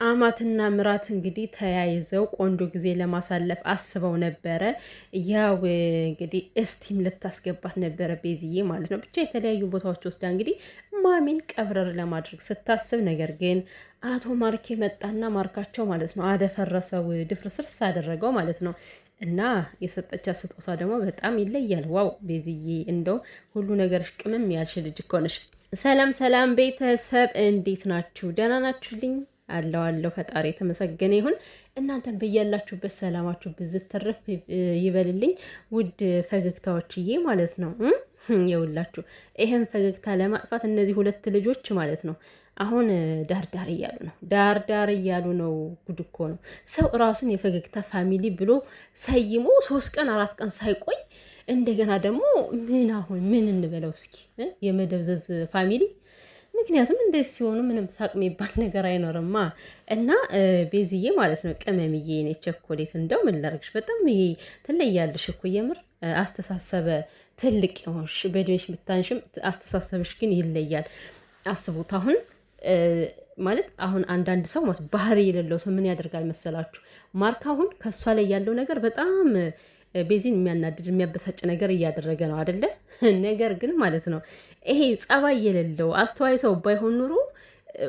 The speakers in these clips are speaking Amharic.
አማትና ምራት እንግዲህ ተያይዘው ቆንጆ ጊዜ ለማሳለፍ አስበው ነበረ። ያው እንግዲህ እስቲም ልታስገባት ነበረ ቤዝዬ ማለት ነው። ብቻ የተለያዩ ቦታዎች ወስዳ እንግዲህ ማሚን ቀብረር ለማድረግ ስታስብ፣ ነገር ግን አቶ ማርኬ መጣና ማርካቸው ማለት ነው አደፈረሰው፣ ድፍርስርስ አደረገው ማለት ነው። እና የሰጠቻት ስጦታ ደግሞ በጣም ይለያል። ዋው ቤዝዬ፣ እንደው ሁሉ ነገርሽ ቅምም ያልሽ ልጅ እኮ ነሽ። ሰላም ሰላም ቤተሰብ፣ እንዴት ናችሁ? ደህና ናችሁልኝ? አለው ፈጣሪ የተመሰገነ ይሁን። እናንተን በያላችሁበት ሰላማችሁ ብዝት ተረፍ ይበልልኝ። ውድ ፈገግታዎችዬ ማለት ነው። የውላችሁ ይሄን ፈገግታ ለማጥፋት እነዚህ ሁለት ልጆች ማለት ነው አሁን ዳርዳር እያሉ ነው። ዳርዳር እያሉ ነው። ጉድ እኮ ነው። ሰው ራሱን የፈገግታ ፋሚሊ ብሎ ሰይሞ 3 ቀን 4 ቀን ሳይቆይ እንደገና ደግሞ ምን እንበለው እስኪ የመደብዘዝ ፋሚሊ። ምክንያቱም እንደዚህ ሲሆኑ ምንም ሳቅ የሚባል ነገር አይኖርማ። እና ቤዝዬ ማለት ነው ቅመምዬ ኔ ቸኮሌት፣ እንደው ምን ላርግሽ፣ በጣም ትለያለሽ እኮ የምር አስተሳሰበ ትልቅ የሆንሽ በእድሜሽ ብታንሽም አስተሳሰብሽ ግን ይለያል። አስቡት አሁን ማለት አሁን አንዳንድ ሰው ማለት ባህሪ የሌለው ሰው ምን ያደርጋል መሰላችሁ? ማርክ አሁን ከእሷ ላይ ያለው ነገር በጣም ቤዚን የሚያናድድ የሚያበሳጭ ነገር እያደረገ ነው አደለ? ነገር ግን ማለት ነው ይሄ ጸባይ የሌለው አስተዋይ ሰው ባይሆን ኑሮ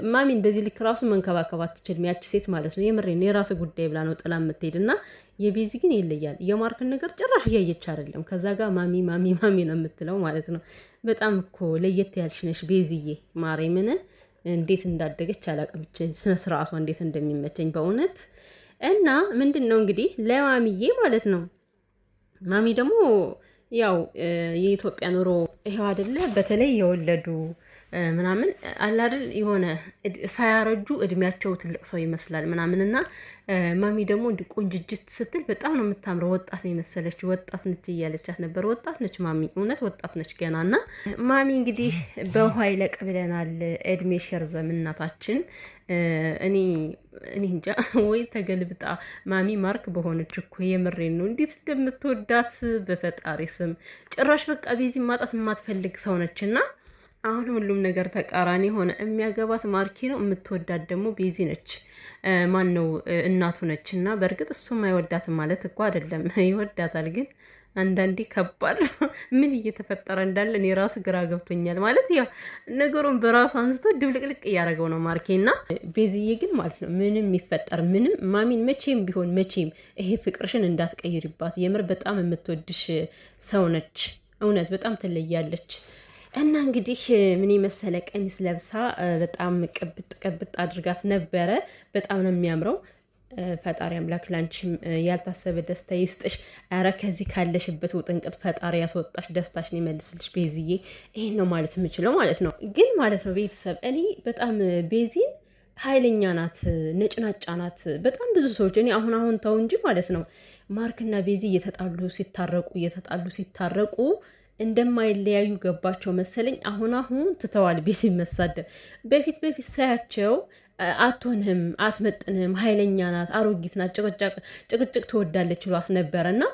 ማሚን በዚህ ልክ ራሱ መንከባከብ አትችልም ያቺ ሴት ማለት ነው። የምሬን የራስ ጉዳይ ብላ ነው ጥላ የምትሄድ። እና የቤዚ ግን ይለያል። የማርክን ነገር ጭራሽ እያየች አይደለም። ከዛ ጋር ማሚ ማሚ ማሚ ነው የምትለው ማለት ነው። በጣም እኮ ለየት ያልሽ ነሽ ቤዚዬ። ማርያምን እንዴት እንዳደገች አላውቅም። ስነ ስርዓቷ እንዴት እንደሚመቸኝ በእውነት። እና ምንድን ነው እንግዲህ ለማሚዬ ማለት ነው ማሚ ደግሞ ያው የኢትዮጵያ ኑሮ ይሄው አይደለ? በተለይ የወለዱ ምናምን አላደል የሆነ ሳያረጁ እድሜያቸው ትልቅ ሰው ይመስላል ምናምንና ማሚ ደግሞ እንዲ ቆንጅጅት ስትል በጣም ነው የምታምረው። ወጣት ነው የመሰለች። ወጣት ነች እያለቻት ነበር። ወጣት ነች ማሚ፣ እውነት ወጣት ነች ገና። እና ማሚ እንግዲህ በውሃ ይለቅ ብለናል። እድሜ ሸርዘም እናታችን። እኔ እንጃ ወይ ተገልብጣ ማሚ ማርክ በሆነች እኮ የምሬን ነው። እንዴት እንደምትወዳት በፈጣሪ ስም። ጭራሽ በቃ ቤዚ ማጣት የማትፈልግ ሰው ነችና አሁን ሁሉም ነገር ተቃራኒ ሆነ። የሚያገባት ማርኬ ነው፣ የምትወዳት ደግሞ ቤዚ ነች። ማን ነው እናቱ ነች። እና በእርግጥ እሱም አይወዳትም ማለት እኮ አይደለም፣ ይወዳታል። ግን አንዳንዴ ከባድ ምን እየተፈጠረ እንዳለ እኔ ራሱ ግራ ገብቶኛል። ማለት ያው ነገሩን በራሱ አንስቶ ድብልቅልቅ እያደረገው ነው ማርኬ። እና ቤዚዬ ግን ማለት ነው ምንም የሚፈጠር ምንም ማሚን መቼም ቢሆን መቼም ይሄ ፍቅርሽን እንዳትቀይሪባት። የምር በጣም የምትወድሽ ሰው ነች። እውነት በጣም ትለያለች። እና እንግዲህ ምን የመሰለ ቀሚስ ለብሳ በጣም ቅብጥ አድርጋት ነበረ። በጣም ነው የሚያምረው። ፈጣሪ አምላክ ላንቺም ያልታሰበ ደስታ ይስጥሽ። ኧረ ከዚህ ካለሽበት ውጥንቅጥ ፈጣሪ ያስወጣሽ፣ ደስታሽን ይመልስልሽ ቤዝዬ። ይሄን ነው ማለት የምችለው ማለት ነው። ግን ማለት ነው ቤተሰብ እኔ በጣም ቤዚን ኃይለኛ ናት፣ ነጭናጫ ናት። በጣም ብዙ ሰዎች እኔ አሁን ተው እንጂ ማለት ነው ማርክና ቤዚ እየተጣሉ ሲታረቁ እንደማይለያዩ ገባቸው መሰለኝ። አሁን ትተዋል ቤዚ መሳደብ። በፊት ሳያቸው አትሆንህም፣ አትመጥንህም፣ ኃይለኛ ናት፣ አሮጊት ናት፣ ጭቅጭቅ ትወዳለች ብሏት ነበረ። እና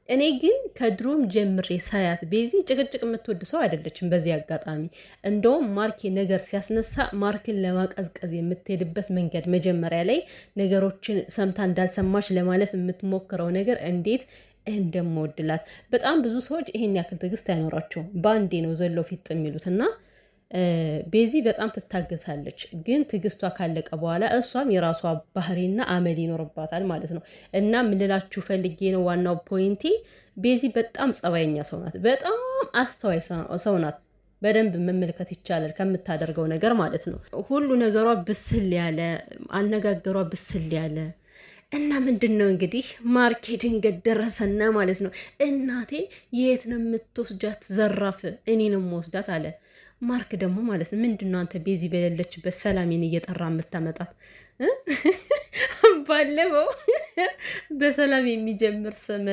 እኔ ግን ከድሮም ጀምሬ ሳያት ቤዚ ጭቅጭቅ የምትወድ ሰው አይደለችም። በዚህ አጋጣሚ እንደውም ማርኬ ነገር ሲያስነሳ ማርክን ለማቀዝቀዝ የምትሄድበት መንገድ መጀመሪያ ላይ ነገሮችን ሰምታ እንዳልሰማች ለማለፍ የምትሞክረው ነገር እንዴት እንደምወድላት በጣም ብዙ ሰዎች ይሄን ያክል ትዕግስት አይኖራቸውም። በአንዴ ነው ዘሎ ፊት የሚሉት። እና ቤዚ በጣም ትታገሳለች። ግን ትዕግስቷ ካለቀ በኋላ እሷም የራሷ ባህሪና አመል ይኖርባታል ማለት ነው። እና ምንላችሁ ፈልጌ ነው ዋናው ፖይንቴ ቤዚ በጣም ጸባየኛ ሰው ናት። በጣም አስተዋይ ሰው ናት። በደንብ መመልከት ይቻላል ከምታደርገው ነገር ማለት ነው። ሁሉ ነገሯ ብስል ያለ፣ አነጋገሯ ብስል ያለ እና ምንድን ነው እንግዲህ ማርኬ ድንገት ደረሰና ማለት ነው እናቴ የት ነው የምትወስዳት? ዘራፍ እኔ ነው የምወስዳት አለ። ማርክ ደግሞ ማለት ነው ምንድን ነው አንተ ቤዚ በሌለችበት ሰላሜን እየጠራ የምታመጣት? ባለፈው በሰላም የሚጀምር ስም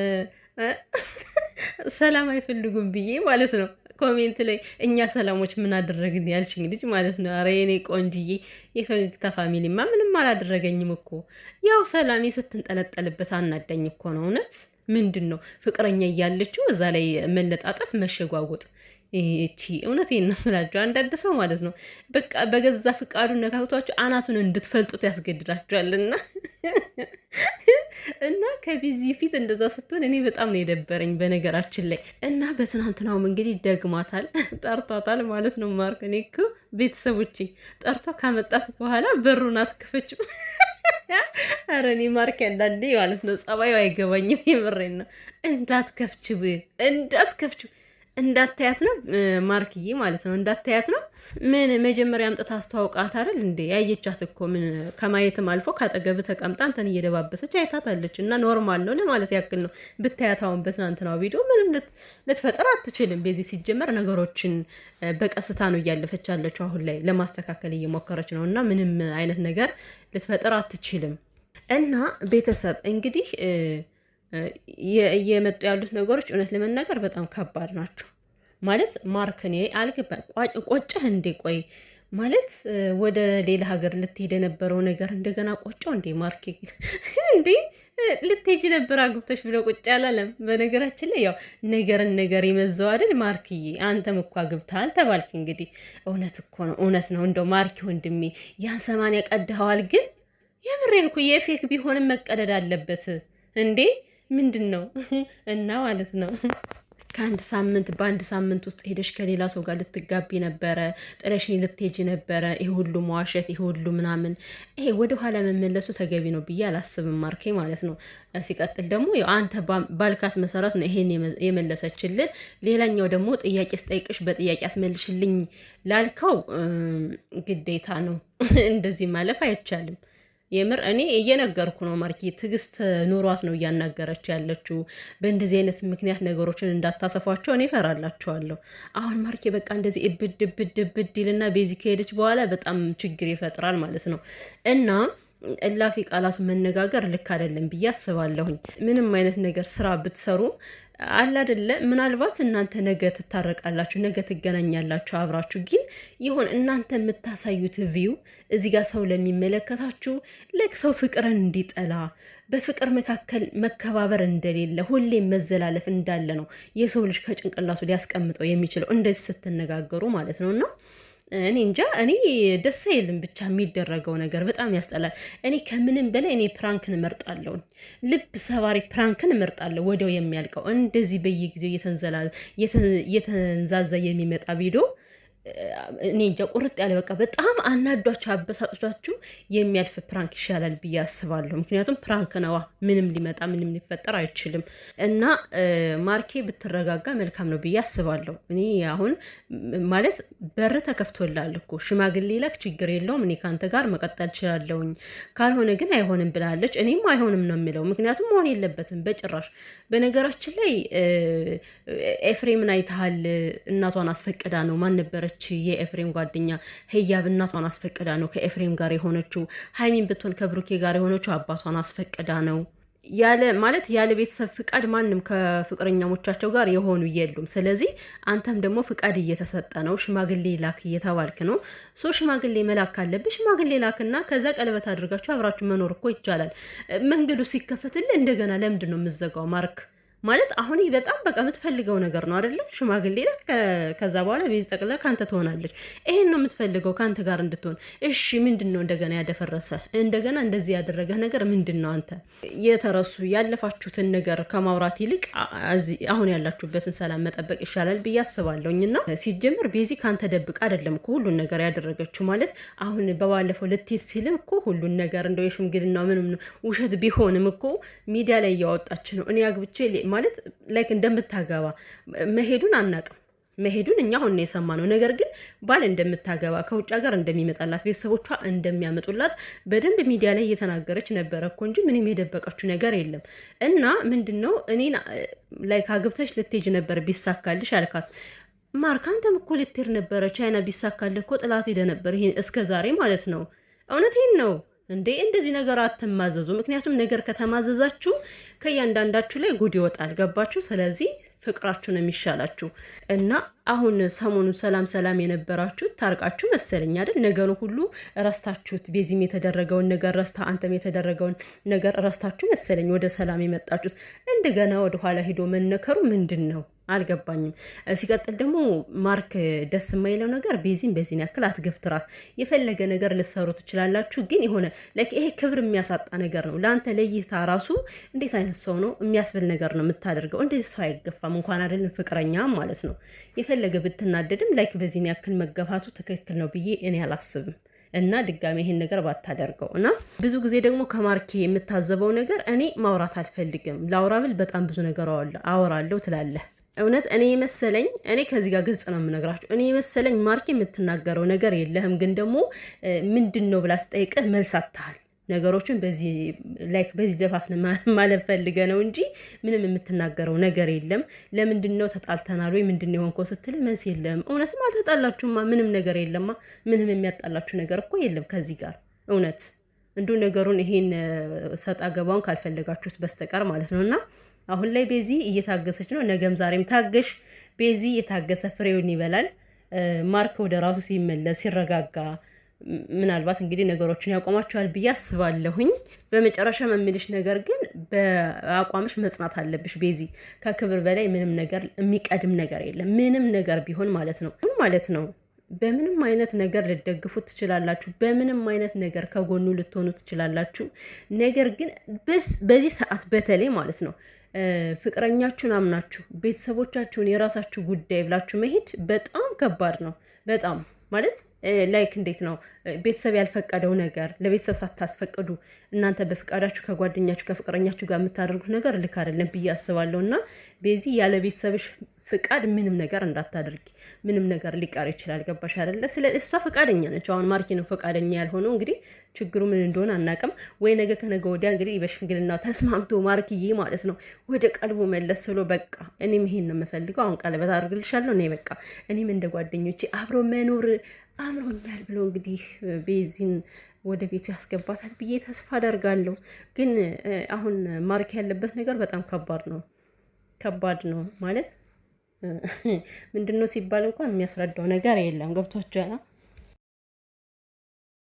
ሰላም አይፈልጉም ብዬ ማለት ነው ኮሜንት ላይ እኛ ሰላሞች ምን አደረግን ያልሽኝ ልጅ ማለት ነው። አረ የኔ ቆንጅዬ የፈገግታ ፋሚሊማ ምንም አላደረገኝም እኮ። ያው ሰላሜ ስትንጠለጠልበት አናዳኝ እኮ ነው። እውነት ምንድን ነው ፍቅረኛ እያለችው እዛ ላይ መለጣጠፍ መሸጓጎጥ እቺ እውነቴን ነው የምላችሁ። አንዳንድ ሰው ማለት ነው በቃ በገዛ ፍቃዱ ነካክቷችሁ አናቱን እንድትፈልጡት ያስገድዳችኋልና እና ከቢዚ ፊት እንደዛ ስትሆን እኔ በጣም ነው የደበረኝ በነገራችን ላይ። እና በትናንትናውም እንግዲህ ደግማታል፣ ጠርቷታል ማለት ነው ማርክ። እኔ እኮ ቤተሰቦቼ ጠርቶ ካመጣት በኋላ በሩን አትክፈችም። ኧረ እኔ ማርክ አንዳንዴ ማለት ነው ጸባዩ አይገባኝም። የምሬን ነው። እንዳትከፍችው እንዳታያት ነው ማርክዬ ማለት ነው። እንዳታያት ነው። ምን መጀመሪያ አምጥታ አስተዋውቃት አይደል እንዴ? ያየቻት እኮ ምን ከማየትም አልፎ ካጠገብ ተቀምጣ አንተን እየደባበሰች አይታታለች። እና ኖርማል ነው ለማለት ያክል ነው። ብታያታውን በትናንትናው ቪዲዮ ምንም ልትፈጠር አትችልም። በዚህ ሲጀመር ነገሮችን በቀስታ ነው እያለፈች ያለችው። አሁን ላይ ለማስተካከል እየሞከረች ነው እና ምንም አይነት ነገር ልትፈጠር አትችልም። እና ቤተሰብ እንግዲህ እየመጡ ያሉት ነገሮች እውነት ለመናገር በጣም ከባድ ናቸው። ማለት ማርክ እኔ አልገባኝ። ቆጨህ እንዴ? ቆይ ማለት ወደ ሌላ ሀገር ልትሄድ የነበረው ነገር እንደገና ቆጨው እንዴ? ማርክ እንዴ ልትሄጂ ነበር አግብተሽ ብለው ቁጭ አላለም? በነገራችን ላይ ያው ነገርን ነገር ይመዘው አይደል ማርክዬ? አንተም እኮ አግብተሃል ተባልክ። እንግዲህ እውነት እኮ ነው፣ እውነት ነው። እንደው ማርክ ወንድሜ ያን 80 ቀድኸዋል። ግን የምሬን እኮ የፌክ ቢሆንም መቀደድ አለበት እንዴ? ምንድን ነው እና ማለት ነው በአንድ ሳምንት ውስጥ ሄደሽ ከሌላ ሰው ጋር ልትጋቢ ነበረ፣ ጥለሽኝ ልትሄጂ ነበረ። ይሄ ሁሉ መዋሸት፣ ይሄ ሁሉ ምናምን፣ ይሄ ወደ ኋላ መመለሱ ተገቢ ነው ብዬ አላስብም ማርኬ ማለት ነው። ሲቀጥል ደግሞ አንተ ባልካት መሰረት ነው ይሄን የመለሰችልን። ሌላኛው ደግሞ ጥያቄ ስጠይቅሽ በጥያቄ አትመልሽልኝ ላልከው ግዴታ ነው እንደዚህ ማለፍ አይቻልም። የምር እኔ እየነገርኩ ነው ማርኬ፣ ትዕግስት ኑሯት ነው እያናገረች ያለችው። በእንደዚህ አይነት ምክንያት ነገሮችን እንዳታሰፏቸው እኔ እፈራላችኋለሁ። አሁን ማርኬ በቃ እንደዚህ እብድ ይልና ቤዚ ከሄደች በኋላ በጣም ችግር ይፈጥራል ማለት ነው። እና እላፊ ቃላቱ መነጋገር ልክ አይደለም ብዬ አስባለሁኝ። ምንም አይነት ነገር ስራ ብትሰሩ አለ አይደለ? ምናልባት እናንተ ነገ ትታረቃላችሁ፣ ነገ ትገናኛላችሁ አብራችሁ። ግን ይሁን እናንተ የምታሳዩት ቪው እዚህ ጋር ሰው ለሚመለከታችሁ ልክ ሰው ፍቅርን እንዲጠላ በፍቅር መካከል መከባበር እንደሌለ ሁሌም መዘላለፍ እንዳለ ነው የሰው ልጅ ከጭንቅላቱ ሊያስቀምጠው የሚችለው እንደዚህ ስትነጋገሩ ማለት ነው። እና እኔ እንጃ፣ እኔ ደስ አይልም ብቻ የሚደረገው ነገር በጣም ያስጠላል። እኔ ከምንም በላይ እኔ ፕራንክን እመርጣለሁ፣ ልብ ሰባሪ ፕራንክን እመርጣለሁ። ወዲያው የሚያልቀው እንደዚህ በየጊዜው እየተንዛዛ የሚመጣ ቪዲዮ እኔ እንጃ፣ ቁርጥ ያለ በቃ በጣም አናዷችሁ አበሳጭቷችሁ የሚያልፍ ፕራንክ ይሻላል ብዬ አስባለሁ። ምክንያቱም ፕራንክ ነዋ፣ ምንም ሊመጣ ምንም ሊፈጠር አይችልም። እና ማርኬ ብትረጋጋ መልካም ነው ብዬ አስባለሁ። እኔ አሁን ማለት በር ተከፍቶላል እኮ ሽማግሌ ላክ፣ ችግር የለውም፣ እኔ ከአንተ ጋር መቀጠል እችላለሁኝ፣ ካልሆነ ግን አይሆንም ብላለች። እኔም አይሆንም ነው የሚለው፣ ምክንያቱም መሆን የለበትም በጭራሽ። በነገራችን ላይ ኤፍሬምን አይተሃል? እናቷን አስፈቅዳ ነው ማን ነበረ የኤፍሬም ጓደኛ ህያብ እናቷን አስፈቅዳ ነው ከኤፍሬም ጋር የሆነችው። ሀይሚን ብትሆን ከብሩኬ ጋር የሆነችው አባቷን አስፈቅዳ ነው። ያለ ቤተሰብ ፍቃድ ማንም ከፍቅረኛሞቻቸው ጋር የሆኑ የሉም። ስለዚህ አንተም ደግሞ ፍቃድ እየተሰጠ ነው፣ ሽማግሌ ላክ እየተባልክ ነው። ሽማግሌ መላክ ካለብህ ሽማግሌ ላክና ከዛ ቀለበት አድርጋችሁ አብራችሁ መኖር እኮ ይቻላል። መንገዱ ሲከፈትልህ እንደገና ለምንድን ነው የምትዘጋው ማርክ? ማለት አሁን በጣም በቃ የምትፈልገው ነገር ነው አይደለ? ሽማግሌ ከዛ በኋላ ቤት ጠቅላ ካንተ ትሆናለች። ይሄን ነው የምትፈልገው ካንተ ጋር እንድትሆን። እሺ ምንድን ነው እንደገና ያደፈረሰ እንደገና እንደዚህ ያደረገህ ነገር ምንድን ነው? አንተ የተረሱ ያለፋችሁትን ነገር ከማውራት ይልቅ አሁን ያላችሁበትን ሰላም መጠበቅ ይሻላል ብዬ አስባለሁኝና ሲጀምር ቤዚ ካንተ ደብቅ አይደለም እኮ ሁሉን ነገር ያደረገችው። ማለት አሁን በባለፈው ልትሄድ ሲልም እኮ ሁሉን ነገር እንደው የሽምግልና ምንም ውሸት ቢሆንም እኮ ሚዲያ ላይ እያወጣች ነው። እኔ አግብቼ ማለት ላይክ እንደምታገባ መሄዱን አናቅም። መሄዱን እኛ አሁን ነው የሰማነው። ነገር ግን ባል እንደምታገባ ከውጭ ሀገር እንደሚመጣላት ቤተሰቦቿ እንደሚያመጡላት በደንብ ሚዲያ ላይ እየተናገረች ነበረ እኮ እንጂ ምንም የደበቀችው ነገር የለም። እና ምንድነው እኔን ላይክ አግብተሽ ልትሄጂ ነበር ቢሳካልሽ አልካት። ማርክ አንተም እኮ ልትሄድ ነበረ ቻይና፣ ቢሳካልህ እኮ ጥላት ሄደ ነበር። ይሄ እስከ ዛሬ ማለት ነው። እውነቴን ነው እንዴ! እንደዚህ ነገር አትማዘዙ። ምክንያቱም ነገር ከተማዘዛችሁ ከእያንዳንዳችሁ ላይ ጉድ ይወጣል። ገባችሁ? ስለዚህ ፍቅራችሁ ነው የሚሻላችሁ። እና አሁን ሰሞኑን ሰላም የነበራችሁ ታርቃችሁ መሰለኝ አይደል? ነገሩ ሁሉ ረስታችሁት፣ ቤዚም የተደረገውን ነገር ረስታ፣ አንተም የተደረገውን ነገር ረስታችሁ መሰለኝ ወደ ሰላም የመጣችሁት። እንደገና ወደ ኋላ ሂዶ መነከሩ ምንድን ነው? አልገባኝም። ሲቀጥል ደግሞ ማርክ ደስ የማይለው ነገር ቤዚን በዚህን ያክል አትገፍትራት። የፈለገ ነገር ልትሰሩ ትችላላችሁ፣ ግን የሆነ ይሄ ክብር የሚያሳጣ ነገር ነው። ለአንተ ለይታ ራሱ እንዴት አይነት ሰው ነው የሚያስብል ነገር ነው የምታደርገው። እንደዚህ ሰው አይገፋም፣ እንኳን አይደለም ፍቅረኛ ማለት ነው። የፈለገ ብትናደድም በዚህን ያክል መገፋቱ ትክክል ነው ብዬ እኔ አላስብም። እና ድጋሚ ይሄን ነገር ባታደርገው። እና ብዙ ጊዜ ደግሞ ከማርኬ የምታዘበው ነገር እኔ ማውራት አልፈልግም፣ ላውራ ብል በጣም ብዙ ነገር አወራለሁ ትላለህ። እውነት እኔ የመሰለኝ ከዚህ ጋር ግልጽ ነው የምነግራችሁ። እኔ የመሰለኝ ማርኬ የምትናገረው ነገር የለህም፣ ግን ደግሞ ምንድን ነው ብላ ስጠይቅህ መልስ አጥተሃል። ነገሮችን በዚህ ደፋፍን ማለት ፈልገ ነው እንጂ ምንም የምትናገረው ነገር የለም። ለምንድን ነው ተጣልተናል ወይ ምንድን ነው የሆንከው ስትል መልስ የለም። እውነትም አልተጣላችሁማ፣ ምንም ነገር የለማ። ምንም የሚያጣላችሁ ነገር እኮ የለም ከዚህ ጋር እውነት እንዲሁ ነገሩን ይሄን ሰጣ ገባውን ካልፈለጋችሁት በስተቀር ማለት ነው። እና አሁን ላይ ቤዚ እየታገሰች ነው። ነገም ዛሬም ታገሽ። ቤዚ የታገሰ ፍሬውን ይበላል። ማርክ ወደ ራሱ ሲመለስ ሲረጋጋ ምናልባት እንግዲህ ነገሮችን ያቆማቸዋል ብዬ አስባለሁኝ። በመጨረሻ የምልሽ ነገር ግን በአቋምሽ መጽናት አለብሽ ቤዚ። ከክብር በላይ ምንም ነገር የሚቀድም ነገር የለም። ምንም ነገር ቢሆን ማለት ነው። በምንም አይነት ነገር ልትደግፉት ትችላላችሁ። በምንም አይነት ነገር ከጎኑ ልትሆኑ ትችላላችሁ። ነገር ግን በዚህ ሰዓት በተለይ ማለት ነው ፍቅረኛችሁን አምናችሁ ቤተሰቦቻችሁን የራሳችሁ ጉዳይ ብላችሁ መሄድ በጣም ከባድ ነው። በጣም ማለት እንዴት ነው ቤተሰብ ያልፈቀደው ነገር ለቤተሰብ ሳታስፈቅዱ እናንተ በፍቃዳችሁ ከጓደኛችሁ ከፍቅረኛችሁ ጋር የምታደርጉት ነገር ልክ አይደለም ብዬ አስባለሁ። እና በዚህ ያለ ቤተሰብሽ ፍቃድ ምንም ነገር እንዳታደርጊ። ምንም ነገር ሊቀር ይችላል። ገባሽ አይደለ? ስለ እሷ ፈቃደኛ ነች። አሁን ማርኬ ነው ፈቃደኛ ያልሆነው። እንግዲህ ችግሩ ምን እንደሆነ አናውቅም። ወይ ነገ ከነገ ወዲያ እንግዲህ በሽምግልና ተስማምቶ ማርክዬ ማለት ነው ወደ ቀልቡ መለስ ብሎ በቃ እኔም ይሄን ነው የምፈልገው፣ አሁን ቀለበት አድርግልሻለሁ፣ እኔ በቃ እኔም እንደ ጓደኞቼ አብሮ መኖር አምሮኛል ብሎ እንግዲህ ቤዚን ወደ ቤቱ ያስገባታል ብዬ ተስፋ አደርጋለሁ። ግን አሁን ማርክ ያለበት ነገር በጣም ከባድ ነው ማለት ምንድነው ሲባል እንኳን የሚያስረዳው ነገር የለም። ገብቷችኋል?